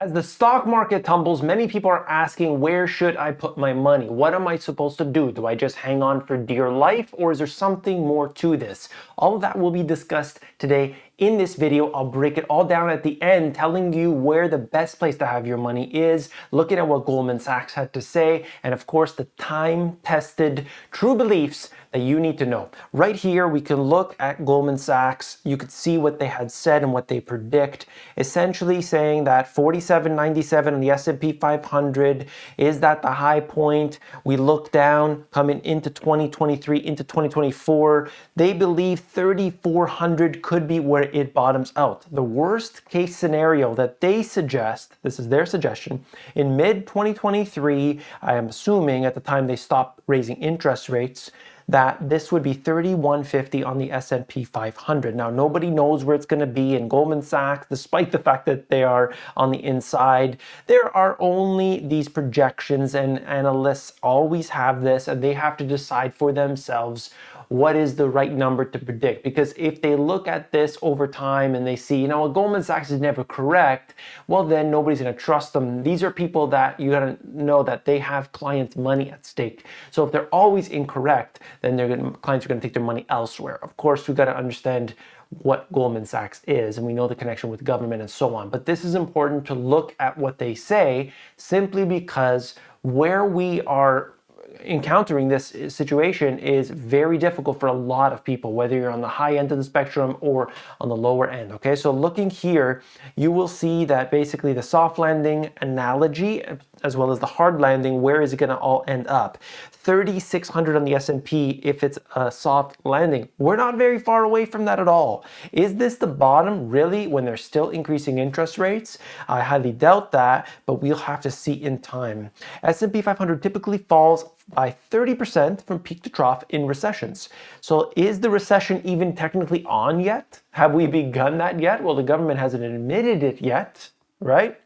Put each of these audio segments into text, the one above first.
As the stock market tumbles, many people are asking, where should I put my money? What am I supposed to do? Do I just hang on for dear life, or is there something more to this? All of that will be discussed today in this video. I'll break it all down at the end, telling you where the best place to have your money is, looking at what Goldman Sachs had to say, and of course the time-tested true beliefs that you need to know. Right here, we can look at Goldman Sachs. You could see what they had said and what they predict, essentially saying that 47.97 on the S&P 500 is that the high point. We look down coming into 2023, into 2024. They believe 3,400 could be where it bottoms out. The worst case scenario that they suggest, this is their suggestion, in mid-2023, I am assuming at the time they stopped raising interest rates, that this would be 3150 on the S&P 500. Now, nobody knows where it's going to be in Goldman Sachs, despite the fact that they are on the inside. There are only these projections, and analysts always have this, and they have to decide for themselves what is the right number to predict. Because if they look at this over time and they see, Goldman Sachs is never correct, well, then nobody's going to trust them. These are people that you got to know that they have clients' money at stake. So if they're always incorrect, then clients are going to take their money elsewhere. Of course, we've got to understand what Goldman Sachs is, and we know the connection with government and so on. But this is important to look at what they say, simply because where we are encountering this situation is very difficult for a lot of people, whether you're on the high end of the spectrum or on the lower end. Okay, so looking here, you will see that basically the soft landing analogy, as well as the hard landing, where is it going to all end up? 3,600 on the S&P if it's a soft landing. We're not very far away from that at all. Is this the bottom really when they're still increasing interest rates? I highly doubt that, but we'll have to see in time. S&P 500 typically falls by 30% from peak to trough in recessions. So is the recession even technically on yet? Have we begun that yet? Well, the government hasn't admitted it yet, right?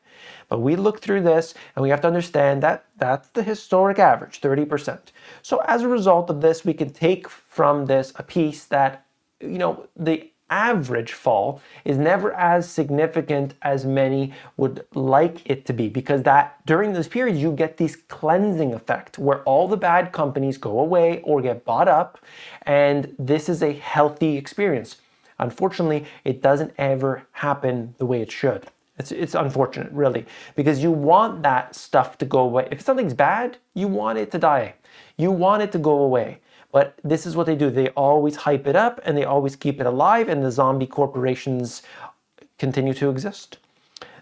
But we look through this and we have to understand that that's the historic average, 30%. So as a result of this, we can take from this a piece that, the average fall is never as significant as many would like it to be, because that during this period you get this cleansing effect where all the bad companies go away or get bought up, and this is a healthy experience. Unfortunately, it doesn't ever happen the way it should. It's unfortunate, really, because you want that stuff to go away. If something's bad, you want it to die. You want it to go away. But this is what they do. They always hype it up and they always keep it alive, and the zombie corporations continue to exist.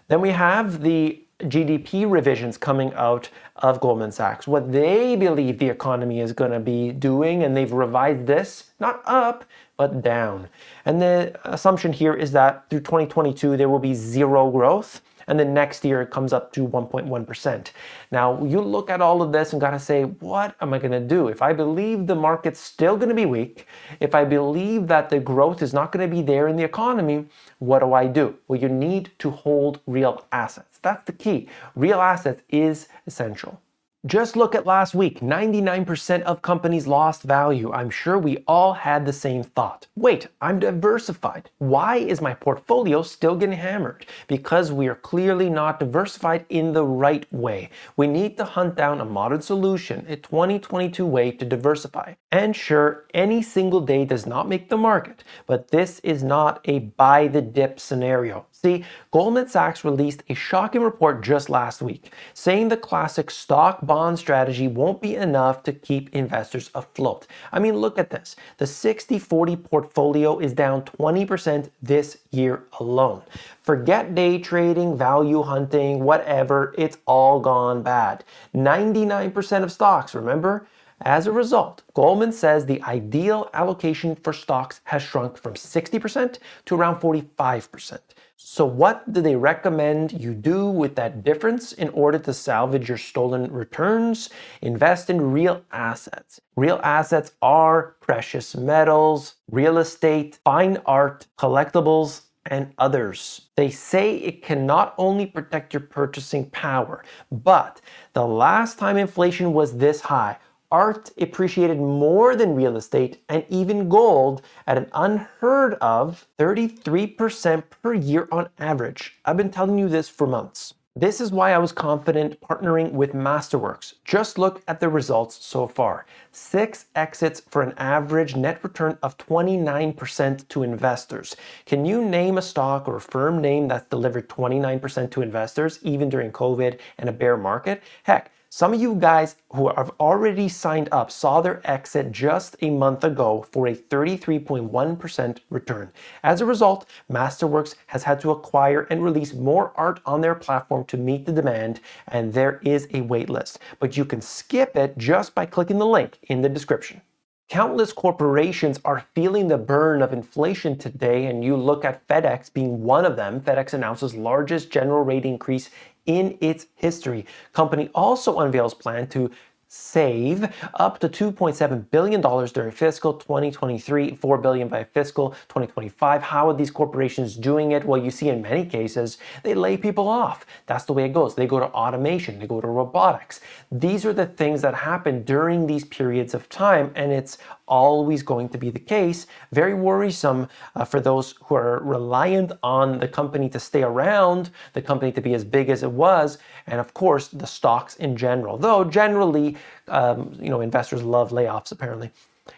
Then we have the GDP revisions coming out of Goldman Sachs, what they believe the economy is going to be doing, and they've revised this not up but down. And the assumption here is that through 2022 there will be zero growth, and then next year it comes up to 1.1%. Now you look at all of this and gotta say, what am I gonna do? If I believe the market's still gonna be weak, if I believe that the growth is not gonna be there in the economy, what do I do? Well, you need to hold real assets. That's the key. Real assets is essential. Just look at last week, 99% of companies lost value. I'm sure we all had the same thought. Wait, I'm diversified. Why is my portfolio still getting hammered? Because we are clearly not diversified in the right way. We need to hunt down a modern solution, a 2022 way to diversify. And sure, any single day does not make the market, but this is not a buy the dip scenario. See, Goldman Sachs released a shocking report just last week, saying the classic stock-bond strategy won't be enough to keep investors afloat. I mean, look at this. The 60-40 portfolio is down 20% this year alone. Forget day trading, value hunting, whatever, it's all gone bad. 99% of stocks, remember? As a result, Goldman says the ideal allocation for stocks has shrunk from 60% to around 45%. So what do they recommend you do with that difference in order to salvage your stolen returns? Invest in real assets. Real assets are precious metals, real estate, fine art, collectibles, and others. They say it can not only protect your purchasing power, but the last time inflation was this high, art appreciated more than real estate and even gold at an unheard of 33% per year on average. I've been telling you this for months. This is why I was confident partnering with Masterworks. Just look at the results so far. 6 exits for an average net return of 29% to investors. Can you name a stock or a firm name that's delivered 29% to investors, even during COVID and a bear market? Heck, some of you guys who have already signed up saw their exit just a month ago for a 33.1% return. As a result, Masterworks has had to acquire and release more art on their platform to meet the demand, and there is a wait list. But you can skip it just by clicking the link in the description. Countless corporations are feeling the burn of inflation today, and you look at FedEx being one of them. FedEx announces largest general rate increase in its history. Company also unveils plan to save up to $2.7 billion during fiscal 2023, $4 billion by fiscal 2025. How are these corporations doing it? Well, you see in many cases, they lay people off. That's the way it goes. They go to automation, they go to robotics. These are the things that happen during these periods of time, and it's always going to be the case. Very worrisome for those who are reliant on the company to stay around, the company to be as big as it was, and of course the stocks in general. Though generally, investors love layoffs apparently.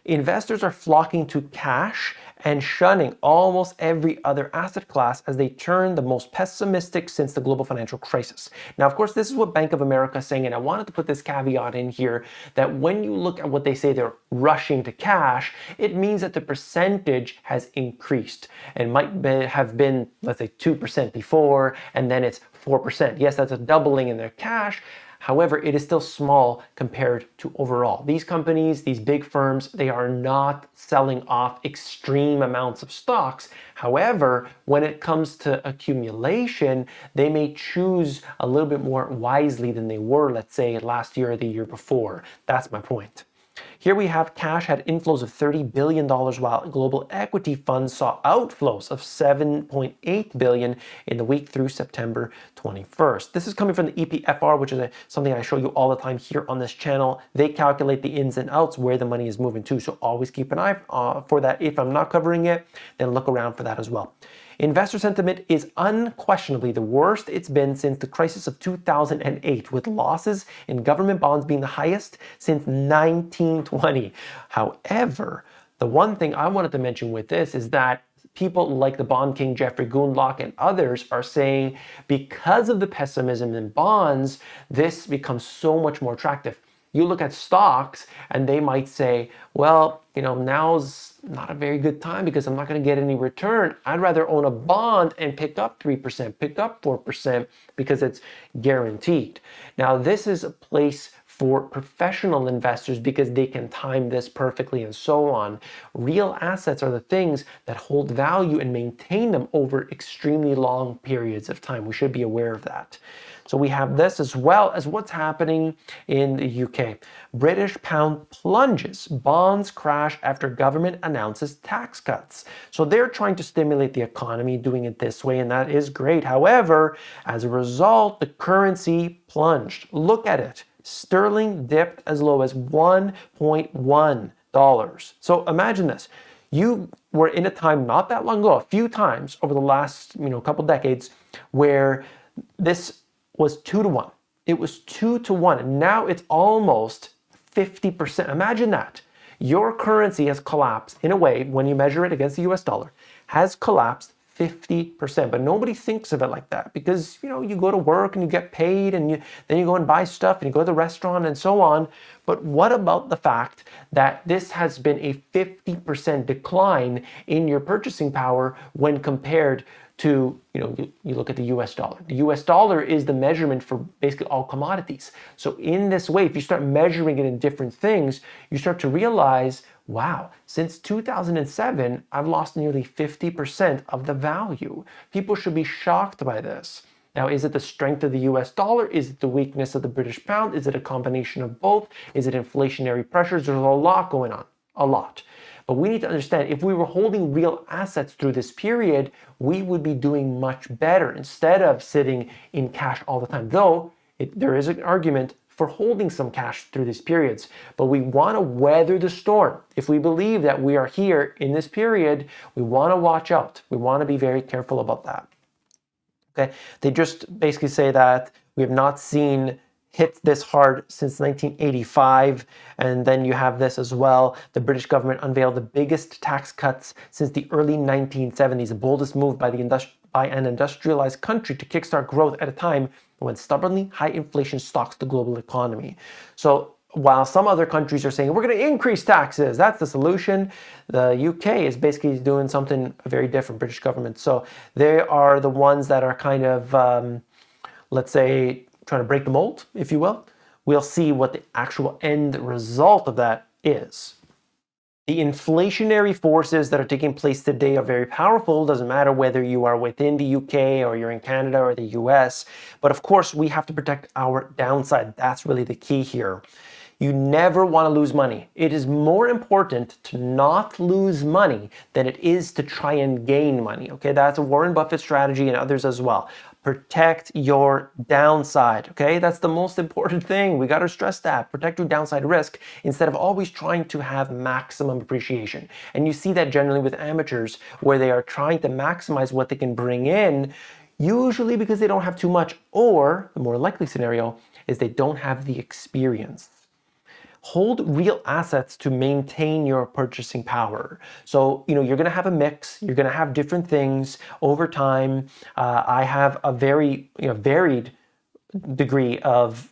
Investors are flocking to cash and shunning almost every other asset class as they turn the most pessimistic since the global financial crisis. Now, of course, this is what Bank of America is saying, and I wanted to put this caveat in here that when you look at what they say they're rushing to cash, it means that the percentage has increased and have been, let's say, 2% before, and then it's 4%. Yes, that's a doubling in their cash. However, it is still small compared to overall. These companies, these big firms, they are not selling off extreme amounts of stocks. However, when it comes to accumulation, they may choose a little bit more wisely than they were, let's say, last year or the year before. That's my point. Here we have cash had inflows of $30 billion while global equity funds saw outflows of $7.8 billion in the week through September 21st. This is coming from the EPFR, which is something I show you all the time here on this channel. They calculate the ins and outs, where the money is moving to. So always keep an eye for that. If I'm not covering it, then look around for that as well. Investor sentiment is unquestionably the worst it's been since the crisis of 2008, with losses in government bonds being the highest since 1920. However, the one thing I wanted to mention with this is that people like the bond king Jeffrey Gundlach and others are saying because of the pessimism in bonds, this becomes so much more attractive. You look at stocks and they might say, well, now's not a very good time because I'm not going to get any return. I'd rather own a bond and pick up 3%, pick up 4% because it's guaranteed. Now, this is a place for professional investors because they can time this perfectly and so on. Real assets are the things that hold value and maintain them over extremely long periods of time. We should be aware of that. So we have this as well as what's happening in the UK. British pound plunges. Bonds crash after government announces tax cuts. So they're trying to stimulate the economy, doing it this way, and that is great. However, as a result, the currency plunged. Look at it. Sterling dipped as low as $1.1. So imagine this. You were in a time not that long ago, a few times over the last couple decades, where this was 2 to 1. It was 2 to 1. And now it's almost 50%. Imagine that. Your currency has collapsed in a way, when you measure it against the US dollar, has collapsed 50%. But nobody thinks of it like that because, you go to work and you get paid and then you go and buy stuff and you go to the restaurant and so on. But what about the fact that this has been a 50% decline in your purchasing power when compared to, you look at the US dollar. The US dollar is the measurement for basically all commodities. So in this way, if you start measuring it in different things, you start to realize, wow, since 2007, I've lost nearly 50% of the value. People should be shocked by this. Now, is it the strength of the US dollar? Is it the weakness of the British pound? Is it a combination of both? Is it inflationary pressures? There's a lot going on, a lot. But we need to understand, if we were holding real assets through this period, we would be doing much better instead of sitting in cash all the time. Though there is an argument for holding some cash through these periods, but we want to weather the storm. If we believe that we are here in this period, we want to watch out. We want to be very careful about that. Okay, they just basically say that we have not seen hit this hard since 1985. And then you have this as well. The British government unveiled the biggest tax cuts since the early 1970s, the boldest move by an industrialized country to kickstart growth at a time when stubbornly high inflation stalks the global economy. So while some other countries are saying, we're going to increase taxes, that's the solution, the UK is basically doing something very different, British government. So they are the ones that are kind of, let's say, trying to break the mold, if you will. We'll see what the actual end result of that is. The inflationary forces that are taking place today are very powerful. Doesn't matter whether you are within the UK or you're in Canada or the US. But of course, we have to protect our downside. That's really the key here. You never want to lose money. It is more important to not lose money than it is to try and gain money. Okay, that's a Warren Buffett strategy and others as well. Protect your downside. Okay, that's the most important thing. We got to stress that. Protect your downside risk instead of always trying to have maximum appreciation. And you see that generally with amateurs where they are trying to maximize what they can bring in, usually because they don't have too much, or the more likely scenario is they don't have the experience. Hold real assets to maintain your purchasing power. So, you're going to have a mix. You're going to have different things over time. I have a very, varied degree of,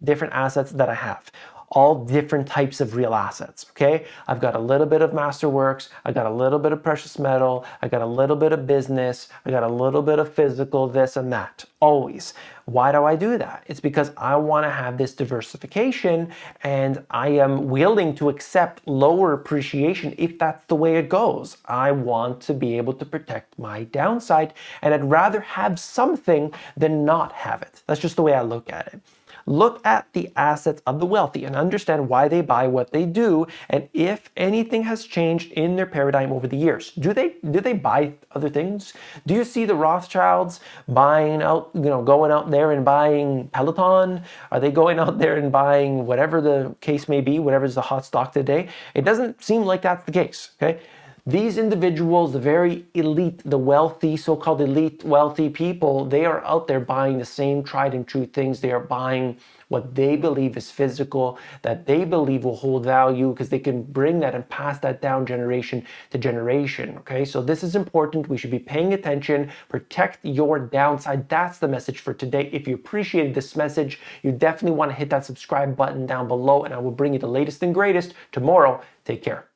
different assets that I have. All different types of real assets, okay? I've got a little bit of Masterworks, I got a little bit of precious metal, I got a little bit of business, I got a little bit of physical, this and that, always. Why do I do that? It's because I want to have this diversification and I am willing to accept lower appreciation if that's the way it goes. I want to be able to protect my downside and I'd rather have something than not have it. That's just the way I look at it. Look at the assets of the wealthy and understand why they buy what they do and if anything has changed in their paradigm over the years. Do they buy other things? Do you see the Rothschilds buying out, going out there and buying Peloton? Are they going out there and buying whatever the case may be, whatever's the hot stock today? It doesn't seem like that's the case, okay? These individuals, the very elite, the wealthy, so-called elite wealthy people, they are out there buying the same tried and true things. They are buying what they believe is physical, that they believe will hold value because they can bring that and pass that down generation to generation, okay? So this is important. We should be paying attention. Protect your downside. That's the message for today. If you appreciated this message, you definitely want to hit that subscribe button down below and I will bring you the latest and greatest tomorrow. Take care.